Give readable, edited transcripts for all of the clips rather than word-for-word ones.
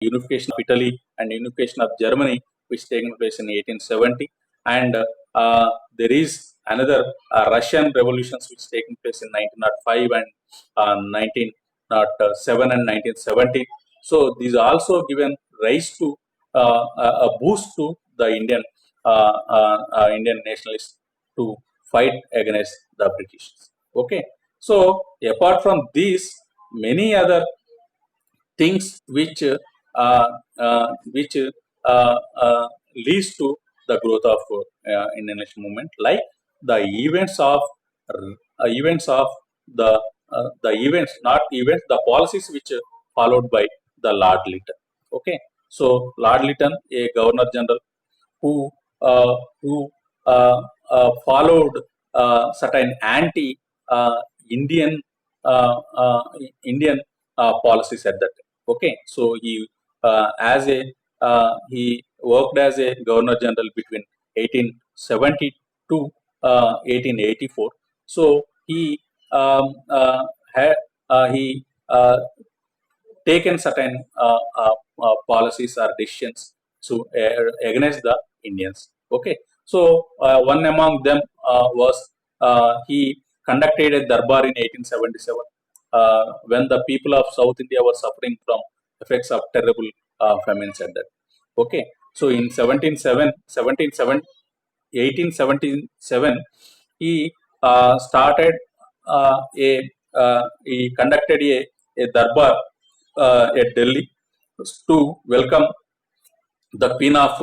unification of Italy and unification of Germany, which taken place in 1870. And there is another Russian revolutions which taken place in 1905 and 1907 and 1970. So these also given rise to a boost to the Indian nationalists to fight against the British. Okay, so apart from these, many other things which leads to the growth of Indian national movement, like the events of the events, not events, the policies which followed by the Lord Lytton. Okay, so Lord Lytton, a Governor General who who followed certain anti Indian policies at that time. Okay, so as a he worked as a Governor General between 1870 to 1884. So had he taken certain policies or decisions to against the Indians. Okay, so one among them was he conducted a darbar in 1877 when the people of South India were suffering from effects of terrible famines at that. Okay, so in 1877, he started he conducted a darbar at Delhi to welcome the Queen of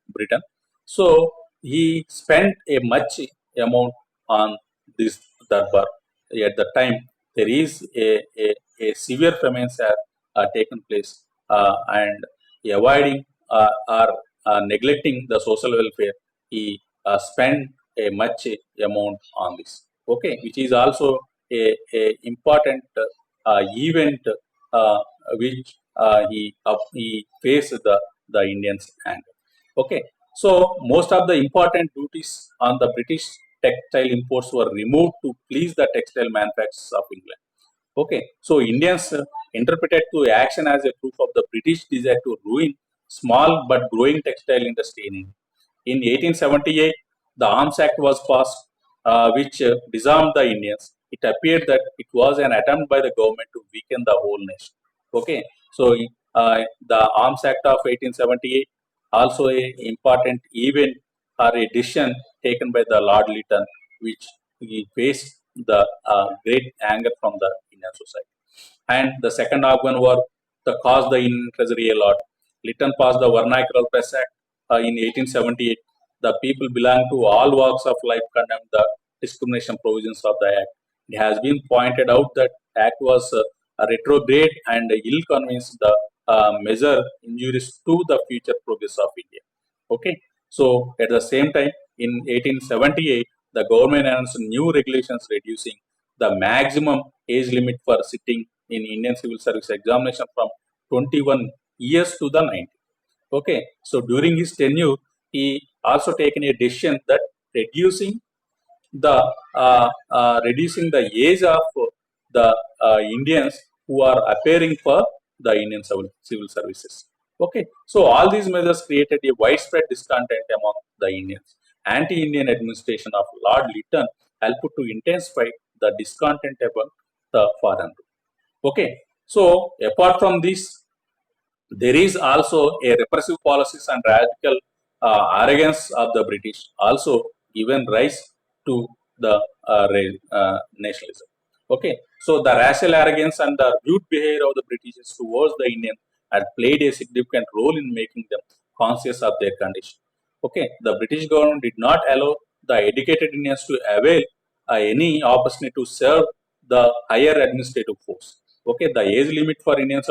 Britain. So he spent a much amount on this darbar. At the time, there is a severe famines have taken place, and avoiding or neglecting the social welfare, he spent a much amount on this. Okay, which is also a important event which he faced the Indians anger. Okay, so most of the important duties on the British textile imports were removed to please the textile manufacturers of England. Okay, so Indians interpreted to action as a proof of the British desire to ruin small but growing textile industry in India. In 1878, the Arms Act was passed, which disarmed the Indians. It appeared that it was an attempt by the government to weaken the whole nation. Okay, so the Arms Act of 1878 also a important event or a decision taken by the Lord Lytton, which he faced the great anger from the Indian society. And the second argument was the cause the Indian Treasury a lot. Lytton passed the Vernacular Press Act in 1878. The people belong to all walks of life condemned the discrimination provisions of the Act. It has been pointed out that Act was a retrograde and ill-convinced the measure injurious to the future progress of India. Okay, so at the same time, in 1878, the government announced new regulations reducing the maximum age limit for sitting in Indian civil service examination from 21 years to the 90. Okay, so during his tenure, he also taken a decision that reducing reducing the age of the Indians who are appearing for the Indian civil services. Okay, so all these measures created a widespread discontent among the Indians. Anti-Indian administration of Lord Lytton helped to intensify the discontent about the foreign rule. Okay, so apart from this, there is also a repressive policies and radical arrogance of the British also given rise to the nationalism. Okay, so the racial arrogance and the rude behavior of the British towards the Indian had played a significant role in making them conscious of their condition. Okay, the British government did not allow the educated Indians to avail any opportunity to serve the higher administrative force. Okay, the age limit for Indians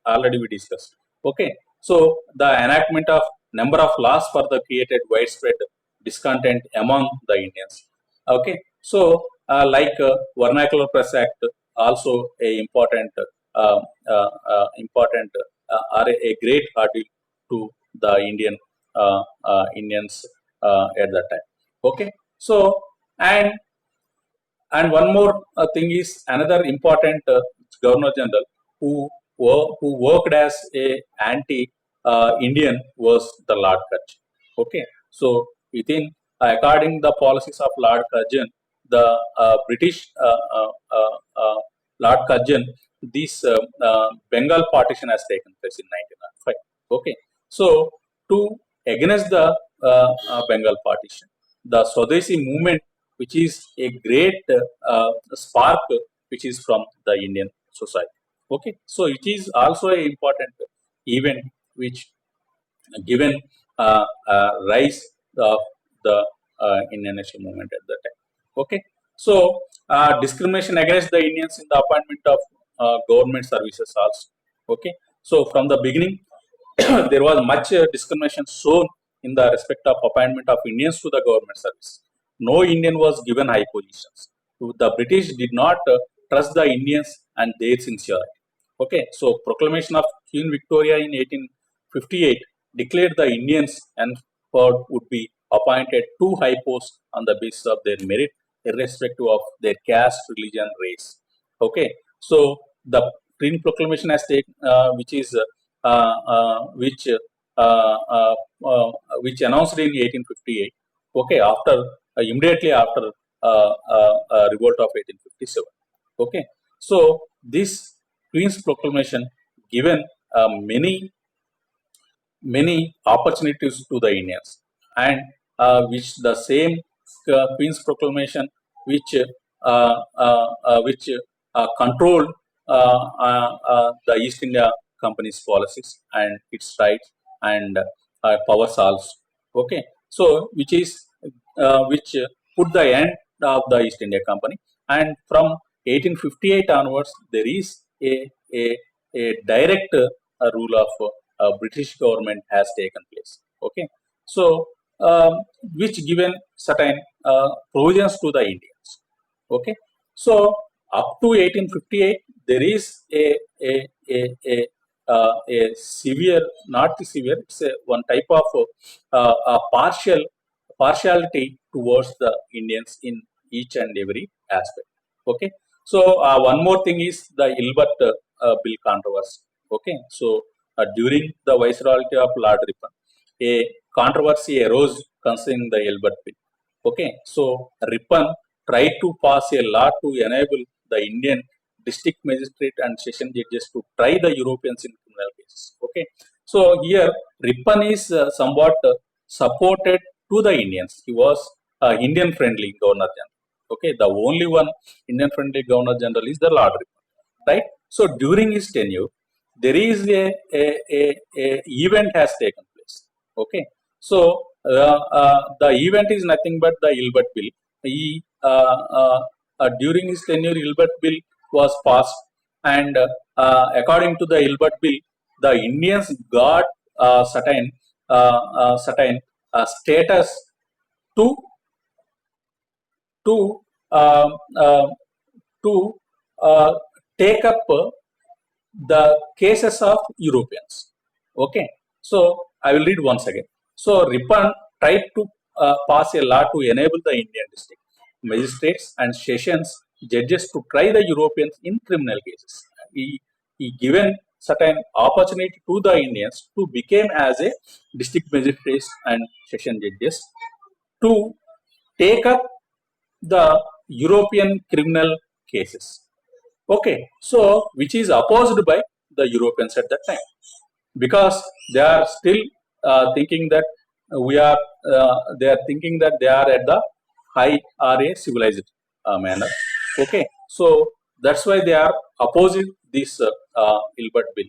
already we discussed. Okay, so the enactment of number of laws further created widespread discontent among the Indians. Okay, so like Vernacular Press Act, also a important or a great hurdle to the Indians at that time. Okay, so and and one more thing is another important Governor General who who worked as a anti-Indian was the Lord Curzon. Okay, so within according the policies of Lord Curzon, the British Lord Curzon, this Bengal partition has taken place in 1905. Okay, so to against the Bengal partition, the Swadeshi movement, which is a great spark, which is from the Indian society. Okay, so it is also an important event which given rise of the Indian national movement at that time. Okay, so discrimination against the Indians in the appointment of government services also. Okay, so from the beginning there was much discrimination shown in the respect of appointment of Indians to the government service. No Indian was given high positions. The British did not trust the Indians and their sincerity. Okay, so proclamation of Queen Victoria in 1858 declared the Indians and would be appointed to high posts on the basis of their merit, irrespective of their caste, religion, race. Okay, so the Green Proclamation has taken, which announced in 1858. Okay, after immediately after revolt of 1857. Okay, so this Queen's Proclamation given many opportunities to the Indians, and which the same Queen's Proclamation, which controlled the East India Company's policies and its rights and powers also. Okay, so which put the end of the East India Company, and from 1858 onwards, there is a direct rule of British government has taken place. Okay, so which given certain provisions to the Indians. Okay, so up to 1858, there is a severe, not severe, it's one type of partiality towards the Indians in each and every aspect. Okay, so one more thing is the Ilbert Bill controversy. Okay, so during the viceroyalty of Lord Ripon, a controversy arose concerning the Ilbert Bill. Okay, so Ripon tried to pass a law to enable the Indian district magistrate and session judges to try the Europeans in criminal cases. Okay, so here Ripon is somewhat supported to the Indians. He was Indian friendly Governor General. Okay, the only one Indian friendly Governor General is the Lord Ripon, right? So during his tenure, there is a event has taken place. Okay, so the event is nothing but the Ilbert Bill. He during his tenure, Ilbert Bill was passed, and according to the Ilbert Bill, the Indians got certain status to to uh, uh, to take up the cases of Europeans. Okay, so I will read once again. So Ripon tried to pass a law to enable the Indian district magistrates and sessions judges to try the Europeans in criminal cases. He given certain opportunity to the Indians to become as a district magistrates and session judges to take up the European criminal cases. Okay, so which is opposed by the Europeans at that time, because they are still thinking that they are thinking that they are at the high or a civilized manner. Okay, so that's why they are opposing this Ilbert Bill.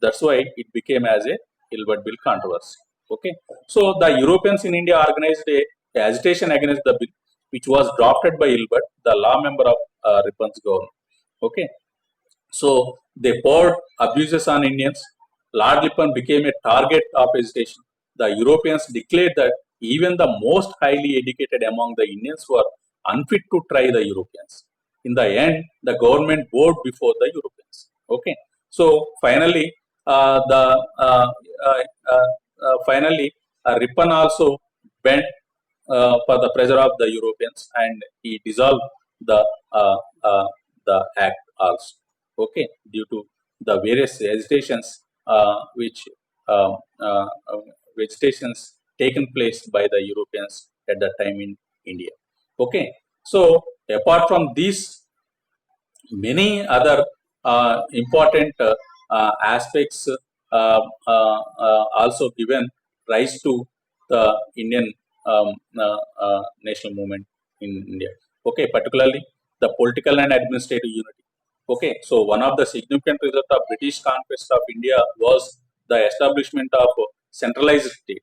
That's why it became as a Ilbert Bill controversy. Okay, so the Europeans in India organized a agitation against the bill, which was drafted by Ilbert, the law member of Ripon's government. Okay, so they poured abuses on Indians. Lord Ripon became a target of agitation. The Europeans declared that even the most highly educated among the Indians were unfit to try the Europeans. In the end, the government bowed before the Europeans. Okay, so finally, the finally Ripon also bent for the pressure of the Europeans, and he dissolved the uh, uh, the act also. Okay, due to the various hesitations which uh, uh, uh, vegetations taken place by the Europeans at that time in India. Okay, so apart from these, many other important aspects also given rise to the Indian national movement in India. Okay, particularly the political and administrative unity. Okay, so one of the significant results of British conquest of India was the establishment of centralized state.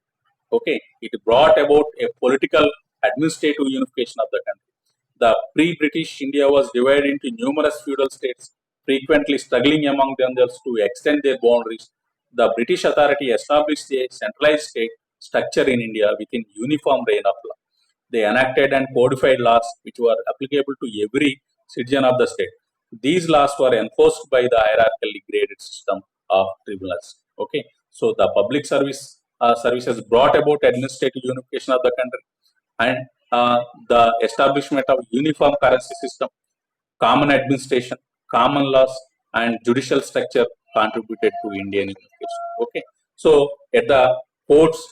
Okay, it brought about a political administrative unification of the country. The pre-British India was divided into numerous feudal states, frequently struggling among themselves to extend their boundaries. The British authority established a centralized state structure in India within uniform reign of law. They enacted and codified laws which were applicable to every citizen of the state. These laws were enforced by the hierarchically graded system of tribunals. Okay, so the public services brought about administrative unification of the country, and the establishment of uniform currency system, common administration, common laws, and judicial structure contributed to Indian unification. Okay, so at the courts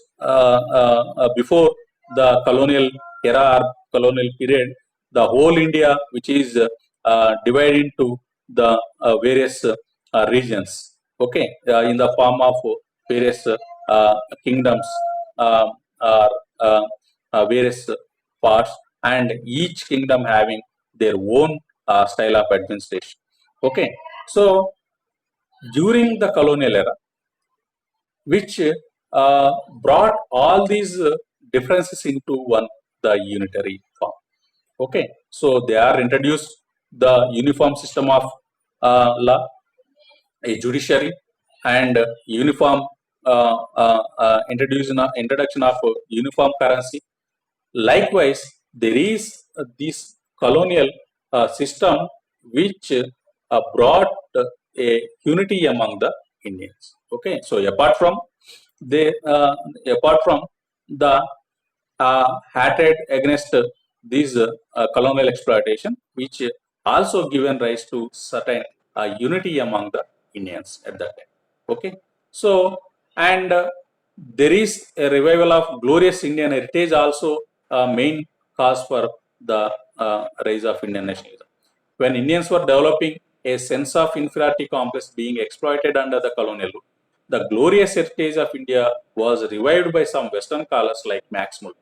before the colonial era or colonial period, the whole India, which is divided into the various regions. Okay, in the form of various kingdoms or various parts, and each kingdom having their own style of administration. Okay, so during the colonial era, which brought all these differences into one, the unitary form. Okay, so they are introduced the uniform system of law, a judiciary, and uniform introduction of uniform currency. Likewise, there is this colonial system which brought a unity among the Indians. Okay, so apart from the hatred against this colonial exploitation, which also given rise to certain unity among the Indians at that time. Okay, so and there is a revival of glorious Indian heritage also main cause for the rise of Indian nationalism. When Indians were developing a sense of inferiority complex being exploited under the colonial rule, the glorious heritage of India was revived by some Western scholars like Max Muller,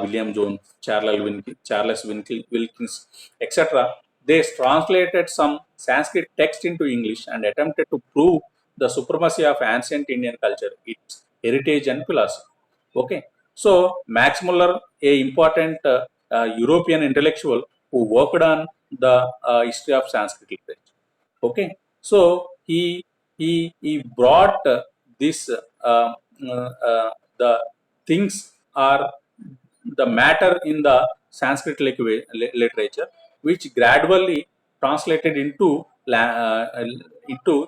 William Jones, Charles Wilkins, etc. They translated some Sanskrit text into English and attempted to prove the supremacy of ancient Indian culture, its heritage and philosophy. Okay, so Max Muller, a important European intellectual who worked on the history of Sanskrit literature. Okay, so he brought this the things are the matter in the Sanskrit literature, which gradually translated into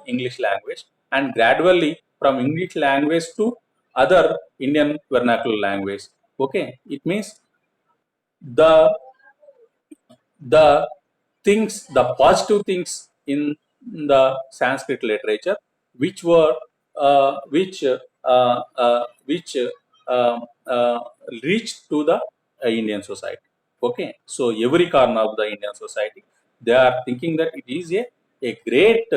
English language, and gradually from English language to other Indian vernacular language. Okay, it means the the the positive things in the Sanskrit literature, which were which reached to the Indian society. Okay, so every corner of the Indian society, they are thinking that it is a great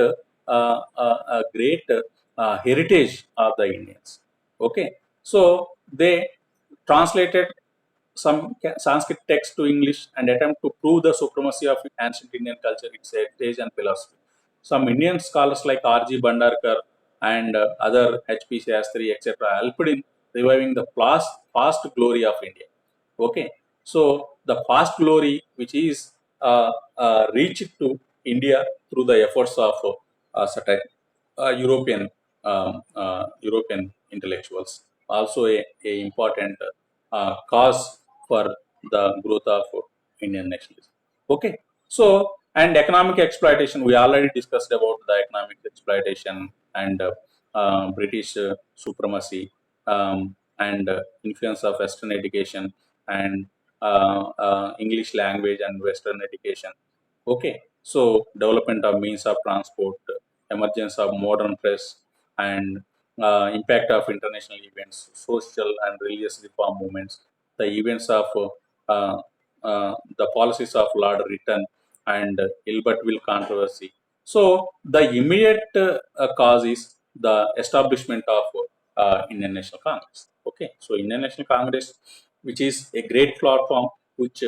heritage of the Indians. Okay, so they translated some Sanskrit text to English and attempt to prove the supremacy of ancient Indian culture, its heritage and philosophy. Some Indian scholars like R.G. Bhandarkar and other H.P. Shastri, etc., helped in reviving the past glory of India. Okay, so the past glory which is reached to India through the efforts of certain European intellectuals, also a important cause for the growth of Indian nationalism. Okay, so and economic exploitation, we already discussed about the economic exploitation and British supremacy, and influence of Western education and English language and Western education. Okay, so development of means of transport, emergence of modern press, and impact of international events, social and religious reform movements, the events of the policies of Lord Lytton and Albertville controversy. So the immediate cause is the establishment of Indian National Congress. Okay, so Indian National Congress, which is a great platform which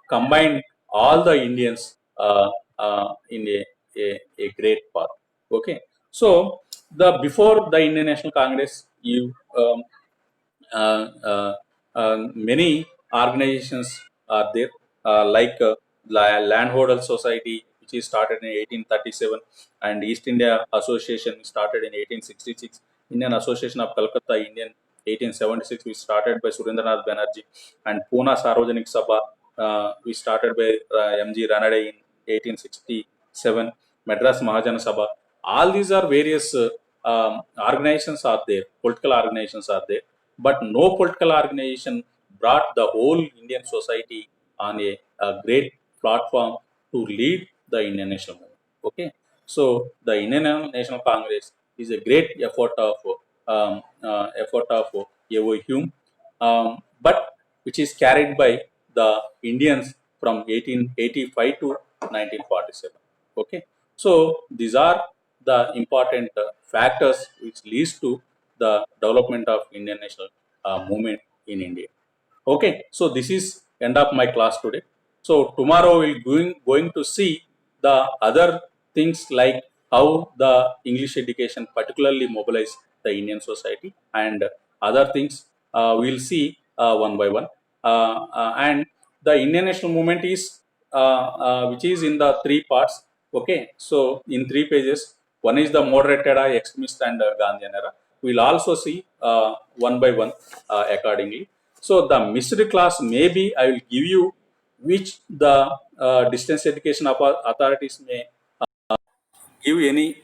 combine all the Indians in a great path. Okay, so the before the Indian National Congress, you uh, uh, many organizations are there, like Landholder Society, which is started in 1837, and East India Association started in 1866. Indian Association of Calcutta, Indian 1876, which started by Surendranath Banerjee, and Pune Sarvajanik Sabha, which started by M.G. Ranade in 1867. Madras Mahajana Sabha. All these are various organizations are there, political organizations are there, but no political organization brought the whole Indian society on a great platform to lead the Indian national movement. Okay, so the Indian National Congress is a great effort of A.O. Hume, but which is carried by the Indians from 1885 to 1947. Okay, so these are the important factors which leads to the development of Indian national movement in India. Okay, so this is end of my class today. So tomorrow we'll going to see the other things like how the English education particularly mobilize the Indian society, and other things we'll see one by one. And the Indian national movement is which is in the three parts. Okay, so in 3 pages, one is the moderate era, extremist, and Gandhian era. We'll also see one by one accordingly. So the mixed class, maybe I will give you which the distance education authorities may give any